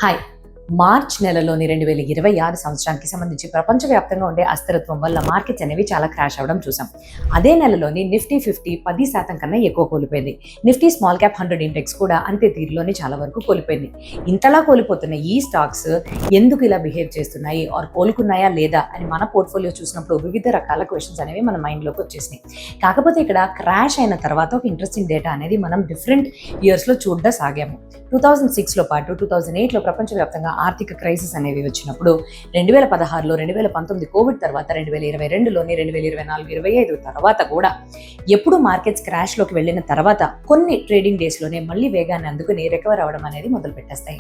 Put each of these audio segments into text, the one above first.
Hi. March నెలలోని 2026 సంవత్సరానికి సంబంధించి ప్రపంచవ్యాప్తంగా ఉండే అస్థిరత్వం వల్ల మార్కెట్స్ అనేవి చాలా క్రాష్ అవ్వడం చూసాం. అదే నెలలోని నిఫ్టీ 50 10% కన్నా ఎక్కువ కోల్పోయింది. నిఫ్టీ స్మాల్ క్యాప్ 100 ఇండెక్స్ కూడా అంతే తీరులోనే చాలా వరకు కోల్పోయింది. ఇంతలా కోల్పోతున్న ఈ స్టాక్స్ ఎందుకు ఇలా బిహేవ్ చేస్తున్నాయి ఆర్ కోలుకున్నాయా లేదా అని మన పోర్ట్ఫోలియో చూసినప్పుడు వివిధ రకాల క్వశ్చన్స్ అనేవి మన మైండ్లోకి వచ్చేసినాయి. కాకపోతే ఇక్కడ క్రాష్ అయిన తర్వాత ఒక ఇంట్రెస్టింగ్ డేటా అనేది మనం డిఫరెంట్ ఇయర్స్లో చూడడం సాగాము. 2006లో పాటు 2008లో ప్రపంచవ్యాప్తంగా ఆర్థిక క్రైసిస్ అనేవి వచ్చినప్పుడు 2016లో 2019 కోవిడ్ తర్వాత 2022లోని 2024 25 తర్వాత కూడా ఎప్పుడు మార్కెట్స్ క్రాష్లోకి వెళ్ళిన తర్వాత కొన్ని ట్రేడింగ్ డేస్లోనే మళ్ళీ వేగాన్ని అందుకుని రికవర్ అవ్వడం అనేది మొదలు పెట్టేస్తాయి.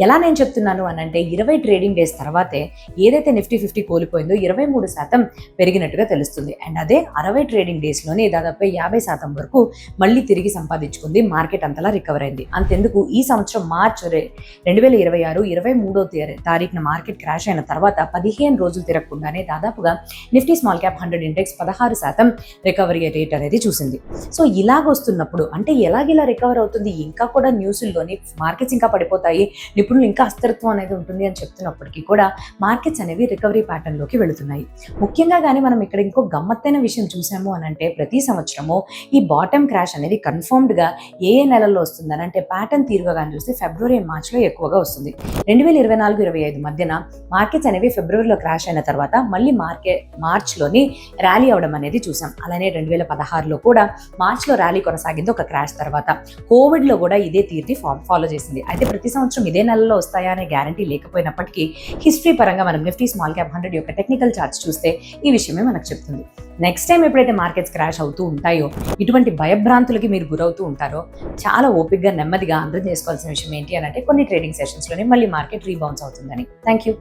ఎలా నేను చెప్తున్నాను అనంటే 20 ట్రేడింగ్ డేస్ తర్వాతే ఏదైతే నిఫ్టీ 50 కోల్పోయిందో 23% పెరిగినట్టుగా తెలుస్తుంది. అండ్ అదే 60 ట్రేడింగ్ డేస్లోనే దాదాపు 50% వరకు మళ్ళీ తిరిగి సంపాదించుకుంది. మార్కెట్ అంతలా రికవర్ అయింది. అంతెందుకు ఈ సంవత్సరం మార్చ్ 2026 23వ తారీఖున మార్కెట్ క్రాష్ అయిన తర్వాత 15 రోజులు తిరగకుండానే దాదాపుగా Nifty small cap 100 index 16% recovery rate అనేది చూసింది. సో ఇలాగొస్తున్నప్పుడు అంటే ఎలాగిలా రికవర్ అవుతుంది, ఇంకా కూడా న్యూస్లోని మార్కెట్స్ ఇంకా పడిపోతాయి, నిపుణులు ఇంకా అస్థిరత్వం అనేది ఉంటుంది అని చెప్తున్నప్పటికీ కూడా మార్కెట్స్ అనేవి రికవరీ ప్యాటర్న్లోకి వెళుతున్నాయి. ముఖ్యంగా కానీ మనం ఇక్కడ ఇంకో గమ్మత్తైన విషయం చూసాము అనంటే ప్రతి సంవత్సరము ఈ బాటమ్ క్రాష్ అనేది కన్ఫర్మ్డ్గా ఏ నెలల్లో వస్తుందని అంటే ప్యాటర్న్ తీరుగా కానీ చూస్తే ఫిబ్రవరి అండ్ మార్చ్లో ఎక్కువగా వస్తుంది. 2024-25 మధ్యన మార్కెట్స్ అనేవి ఫిబ్రవరిలో క్రాష్ అయిన తర్వాత మళ్ళీ మార్చ్లోని ర్యాలీ అవడం అనేది చూసాం. అలానే 2016లో కూడా మార్చ్లో ర్యాలీ కొనసాగింది ఒక క్రాష్ తర్వాత. కోవిడ్లో కూడా ఇదే తీరుని ఫాలో చేసింది. అయితే ప్రతి సంవత్సరం ఇదే నెలలో వస్తాయా అనే గ్యారంటీ లేకపోయినప్పటికీ హిస్టరీ పరంగా మనం నిఫ్టీ స్మాల్ క్యాప్ 100 యొక్క టెక్నికల్ చార్ట్స్ చూస్తే ఈ విషయమే మనకు చెప్తుంది. నెక్స్ట్ టైం ఎప్పుడైతే మార్కెట్స్ క్రాష్ అవుతూ ఉంటాయో, ఇటువంటి భయభ్రాంతులకి మీరు గురవుతూ ఉంటారో చాలా ఓపికగా నెమ్మదిగా అర్థం చేసుకోవాల్సిన విషయం ఏంటి అని అంటే కొన్ని ట్రేడింగ్ సెషన్స్లోనే మళ్ళీ మార్కెట్ రీబౌన్స్ అవుతుందని. Thank you.